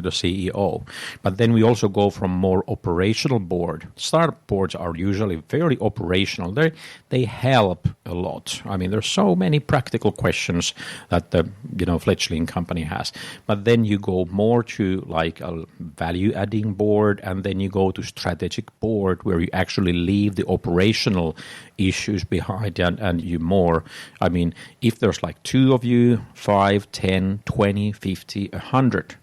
the CEO. But then we also go from more operational board. Startup boards are usually fairly operational. They help a lot. I mean, there's so many practical questions that the fledgling company has. But then you go more to like a value-adding board, and then you go to strategic board where you actually leave the operational issues behind and you more. I mean, if there's like 2 of you, 5, 10, 20, 50, 100,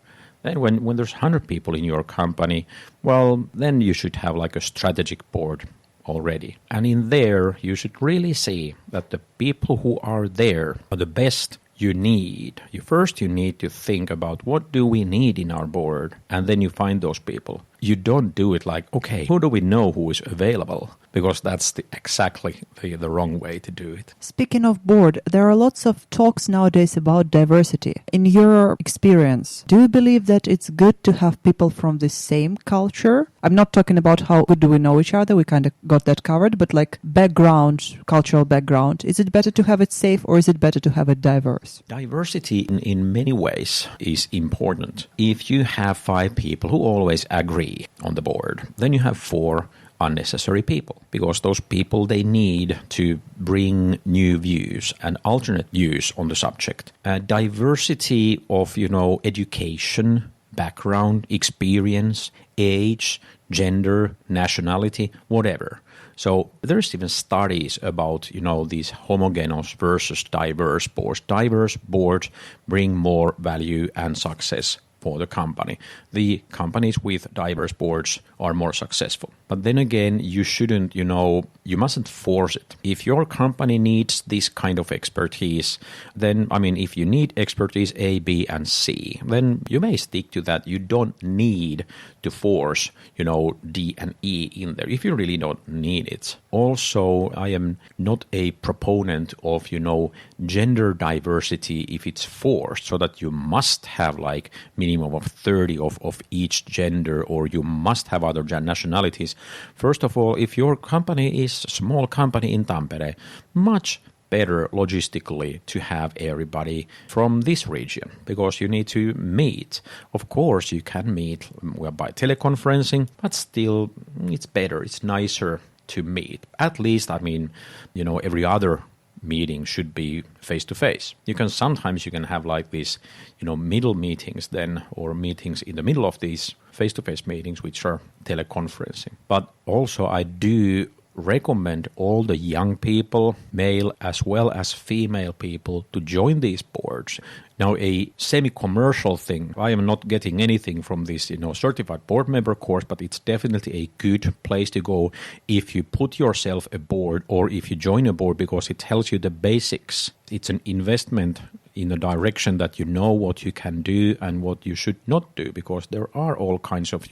then when there's 100 people in your company, well, then you should have like a strategic board already. And in there, you should really see that the people who are there are the best you need. You need to think about what do we need in our board, and then you find those people. You don't do it like, okay, who do we know who is available? Because that's exactly the wrong way to do it. Speaking of board, there are lots of talks nowadays about diversity. In your experience, do you believe that it's good to have people from the same culture? I'm not talking about how good do we know each other, we kind of got that covered, but like background, cultural background, is it better to have it safe or is it better to have it diverse? Diversity in many ways is important. If you have 5 people who always agree on the board, then you have 4 unnecessary people, because those people, they need to bring new views and alternate views on the subject. Diversity of, education, background, experience, age, gender, nationality, whatever. So there's even studies about, these homogeneous versus diverse boards. Diverse boards bring more value and success for the company. The companies with diverse boards are more successful. But then again, you shouldn't, you mustn't force it. If your company needs this kind of expertise, then, if you need expertise A, B, and C, then you may stick to that. You don't need to force, D and E in there if you really don't need it. Also, I am not a proponent of, gender diversity if it's forced, so that you must have like minimum of 30 of each gender, or you must have other nationalities. First of all, if your company is a small company in Tampere, much better logistically to have everybody from this region, because you need to meet. Of course, you can meet by teleconferencing, but still it's better, it's nicer to meet. At least, every other meeting should be face-to-face. You can have like these, middle meetings then, or meetings in the middle of these face-to-face meetings, which are teleconferencing. But also I do recommend all the young people, male as well as female people, to join these boards. Now, a semi-commercial thing, I am not getting anything from this, certified board member course, but it's definitely a good place to go if you put yourself a board or if you join a board, because it tells you the basics. It's an investment in the direction that you know what you can do and what you should not do, because there are all kinds of,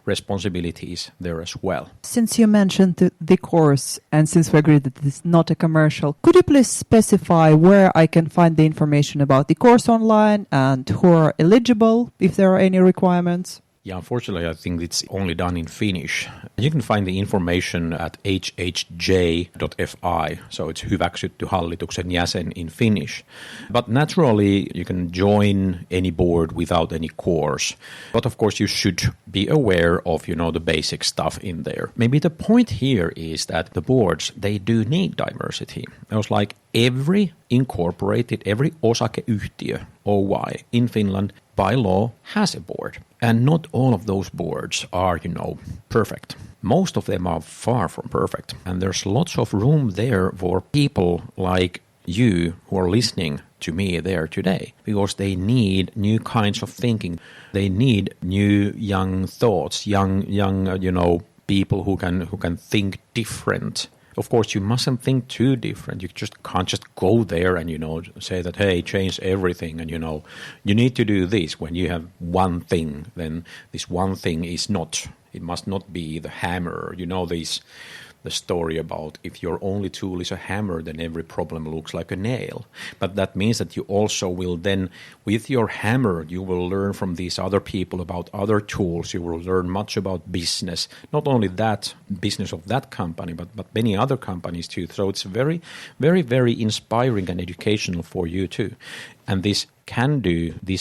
responsibilities there as well. Since you mentioned the course, and since we agreed that it's not a commercial, could you please specify where I can find the information about the course online and who are eligible, if there are any requirements? Yeah, unfortunately, I think it's only done in Finnish. You can find the information at hhj.fi, so it's hyväksytty hallituksen jäsen in Finnish. But naturally, you can join any board without any course. But of course, you should be aware of, the basic stuff in there. Maybe the point here is that the boards, they do need diversity. It was like every incorporated, every osakeyhtiö, OY, in Finland, by law, has a board. And not all of those boards are, perfect. Most of them are far from perfect. And there's lots of room there for people like you who are listening to me there today, because they need new kinds of thinking. They need new young thoughts, young people who can think different. Of course, you mustn't think too different. You can't just go there and, say that, hey, change everything. And, you need to do this. When you have one thing, then this one thing it must not be the hammer. The story about if your only tool is a hammer, then every problem looks like a nail. But that means that you also will then, with your hammer, you will learn from these other people about other tools. You will learn much about business, not only that business of that company, but many other companies too. So it's very, very, very inspiring and educational for you too. And this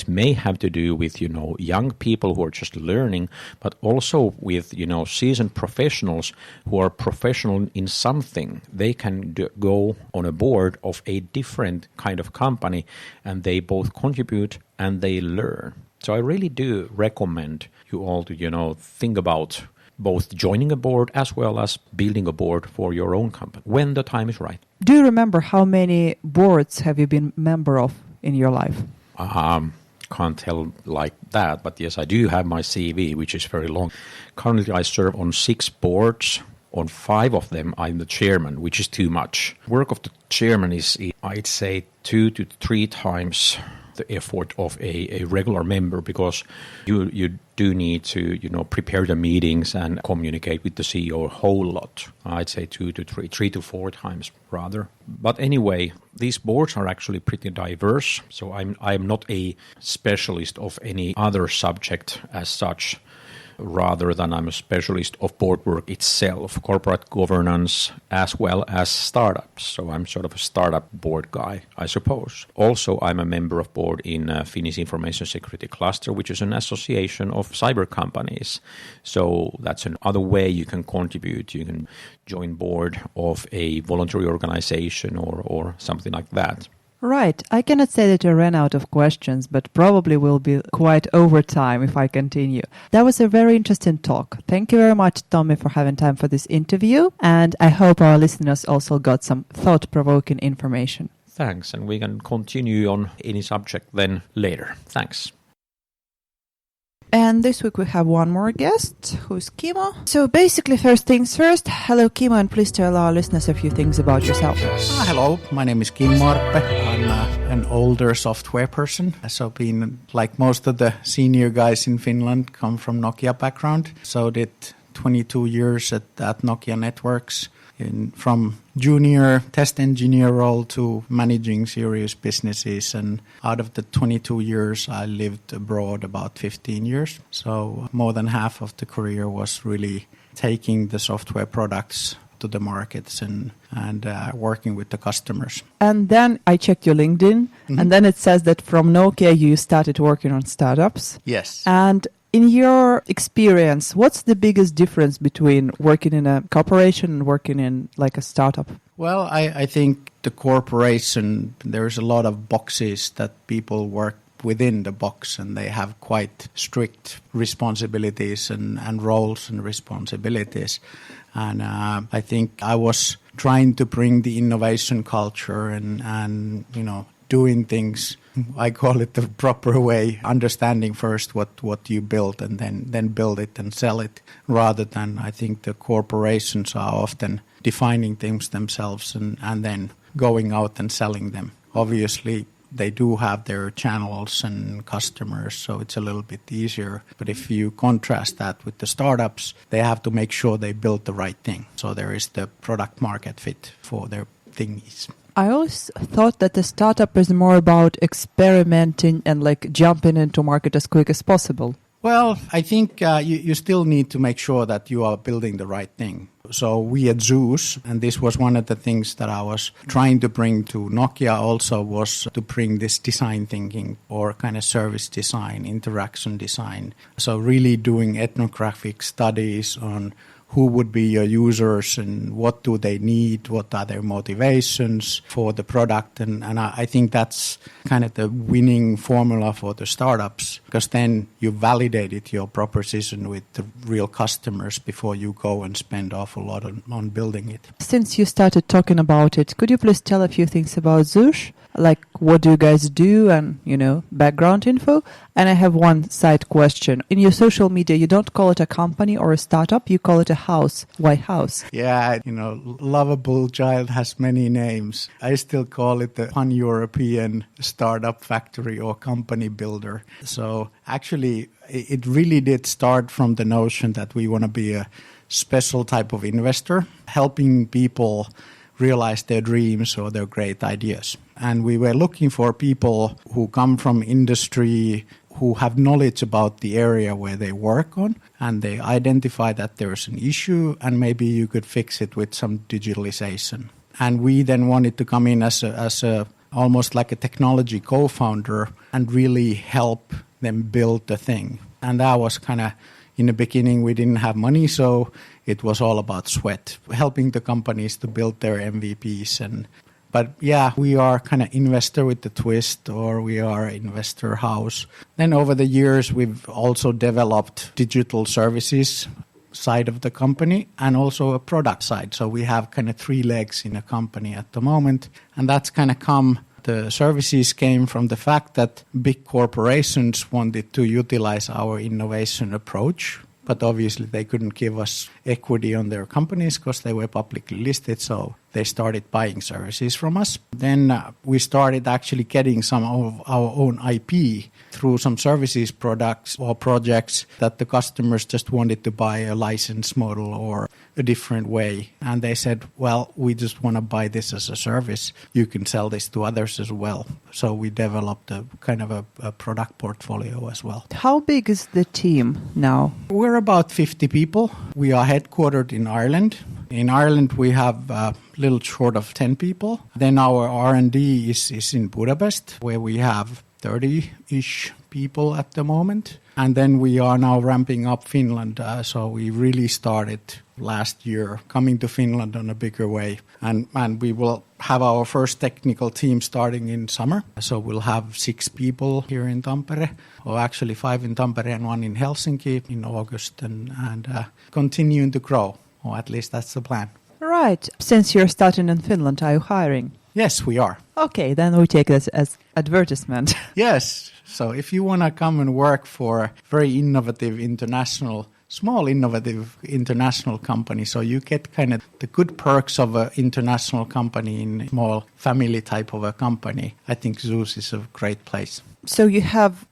may have to do with, young people who are just learning, but also with, seasoned professionals who are professional in something. They can go on a board of a different kind of company, and they both contribute and they learn. So I really do recommend you all to, think about both joining a board as well as building a board for your own company when the time is right. Do you remember how many boards have you been member of in your life? Can't tell like that, but yes, I do have my CV, which is very long. Currently, I serve on 6 boards. On 5 of them, I'm the chairman, which is too much. Work of the chairman is, I'd say, 2 to 3 times the effort of a regular member, because you do need to prepare the meetings and communicate with the CEO a whole lot. I'd say 3 to 4 times rather. But anyway, these boards are actually pretty diverse. So I'm not a specialist of any other subject as such, rather than I'm a specialist of board work itself, corporate governance, as well as startups. So I'm sort of a startup board guy, I suppose. Also, I'm a member of board in Finnish Information Security Cluster, which is an association of cyber companies. So that's another way you can contribute. You can join board of a voluntary organization or something like that. Right. I cannot say that I ran out of questions, but probably will be quite over time if I continue. That was a very interesting talk. Thank you very much, Tommi, for having time for this interview. And I hope our listeners also got some thought-provoking information. Thanks. And we can continue on any subject then later. Thanks. And this week we have one more guest, who's Kimmo. So basically, first things first. Hello, Kimmo, and please tell our listeners a few things about yourself. Hello, my name is Kimmo Arppe. I'm an older software person. So been like most of the senior guys in Finland, come from Nokia background. So did 22 years at Nokia Networks. From junior test engineer role to managing serious businesses, and out of the 22 years I lived abroad about 15 years. So more than half of the career was really taking the software products to the markets and working with the customers. And then I checked your LinkedIn, and then it says that from Nokia you started working on startups. Yes. And in your experience, what's the biggest difference between working in a corporation and working in like a startup? Well, I think the corporation, there's a lot of boxes that people work within the box, and they have quite strict responsibilities and roles and responsibilities. And I think I was trying to bring the innovation culture and doing things, I call it the proper way, understanding first what you build and then build it and sell it, rather than I think the corporations are often defining things themselves and then going out and selling them. Obviously, they do have their channels and customers, so it's a little bit easier. But if you contrast that with the startups, they have to make sure they build the right thing. So there is the product market fit for their thingies. I always thought that the startup is more about experimenting and like jumping into market as quick as possible. Well, I think you still need to make sure that you are building the right thing. So we at Zoosh, and this was one of the things that I was trying to bring to Nokia also, was to bring this design thinking or kind of service design, interaction design. So really doing ethnographic studies on who would be your users and what do they need, what are their motivations for the product. And I think that's kind of the winning formula for the startups, because then you validated your proposition with the real customers before you go and spend awful lot on building it. Since you started talking about it, could you please tell a few things about Zoosh? Like what do you guys do and, background info? And I have one side question. In your social media, you don't call it a company or a startup, you call it a house. Why house? Yeah, lovable child has many names. I still call it the pan-European startup factory or company builder. So actually, it really did start from the notion that we want to be a special type of investor, helping people realize their dreams or their great ideas. And we were looking for people who come from industry, who have knowledge about the area where they work on, and they identify that there's an issue and maybe you could fix it with some digitalization. And we then wanted to come in as a almost like a technology co-founder and really help them build the thing. And that was kind of, in the beginning, we didn't have money, so it was all about sweat, helping the companies to build their MVPs. But yeah, we are kind of investor with the twist, or we are investor house. Then over the years, we've also developed digital services side of the company and also a product side. So we have kind of 3 legs in a company at the moment. And that's kind of the services came from the fact that big corporations wanted to utilize our innovation approach. But obviously they couldn't give us equity on their companies because they were publicly listed. So they started buying services from us. Then we started actually getting some of our own IP through some services products or projects that the customers just wanted to buy a license model or a different way. And they said, well, we just want to buy this as a service. You can sell this to others as well. So we developed a kind of a product portfolio as well. How big is the team now? We're about 50 people. We are headquartered in Ireland. In Ireland, we have a little short of 10 people. Then our R&D is in Budapest, where we have 30-ish people at the moment. And then we are now ramping up Finland. So we really started last year coming to Finland in a bigger way. And we will have our first technical team starting in summer. So we'll have 6 people here in Tampere, or actually 5 in Tampere and 1 in Helsinki in August, and continuing to grow. Or at least that's the plan. Right. Since you're starting in Finland, are you hiring? Yes, we are. Okay, then we take this as advertisement. Yes. So if you want to come and work for a very innovative small innovative international company, so you get kind of the good perks of an international company in a small family type of a company, I think Zoosh is a great place. So you have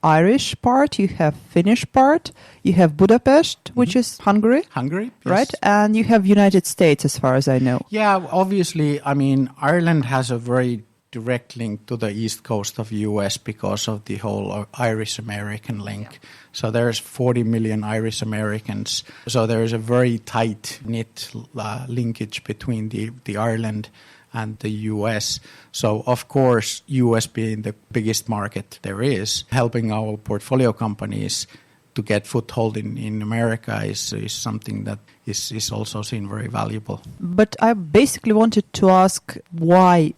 Irish part, you have Finnish part, you have Budapest, which is Hungary. Hungary, yes. Right? And you have United States, as far as I know. Yeah, obviously, I mean, Ireland has a very direct link to the east coast of US because of the whole Irish-American link. Yeah. So there's 40 million Irish Americans. So there is a very tight-knit linkage between the Ireland and the US. So of course, US being the biggest market there is, helping our portfolio companies to get foothold in America is something that is also seen very valuable. But I basically wanted to ask why,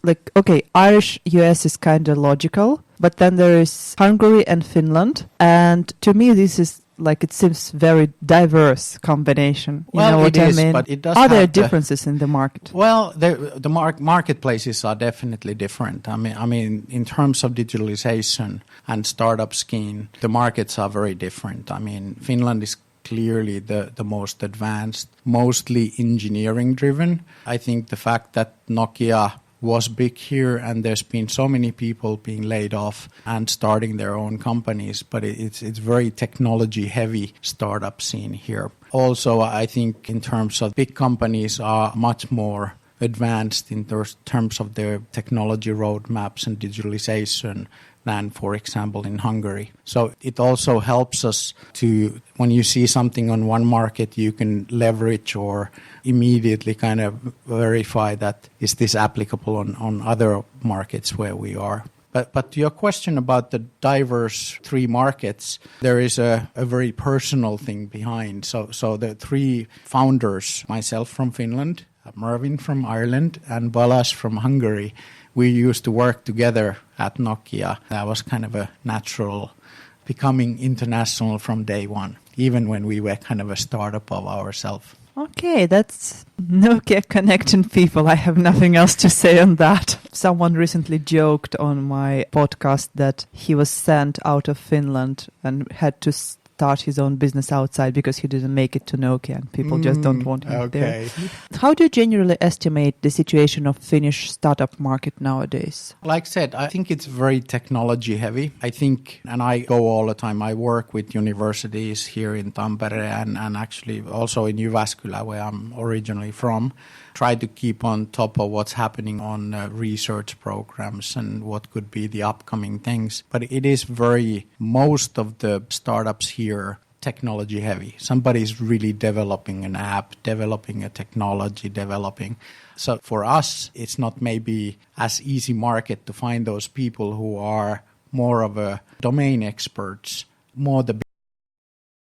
Irish US is kind of logical, but then there is Hungary and Finland. And to me, this is it seems very diverse combination. You know what I mean? But it does. Are there differences in the market? Well, the marketplaces are definitely different. I mean, in terms of digitalization and startup scene, the markets are very different. I mean, Finland is clearly the most advanced, mostly engineering driven. I think the fact that Nokia was big here and there's been so many people being laid off and starting their own companies, but it's very technology heavy startup scene here. Also, I think in terms of big companies are much more advanced in terms of their technology roadmaps and digitalization than, for example, in Hungary. So it also helps us to, when you see something on one market, you can leverage or immediately kind of verify that is this applicable on other markets where we are. But to your question about the diverse 3 markets, there is a very personal thing behind. So the 3 founders, myself from Finland, Mervin from Ireland, and Balázs from Hungary, we used to work together at Nokia. That was kind of a natural becoming international from day one, even when we were kind of a startup of ourselves. Okay, that's Nokia connecting people. I have nothing else to say on that. Someone recently joked on my podcast that he was sent out of Finland and had to start his own business outside because he didn't make it to Nokia and people just don't want him there. How do you generally estimate the situation of Finnish startup market nowadays? Like I said, I think it's very technology heavy. I think, and I go all the time, I work with universities here in Tampere and actually also in Jyväskylä, where I'm originally from. Try to keep on top of what's happening on research programs and what could be the upcoming things. But it is most of the startups here technology heavy. Somebody's really developing an app, developing a technology, developing. So for us, it's not maybe as easy market to find those people who are more of a domain experts, more the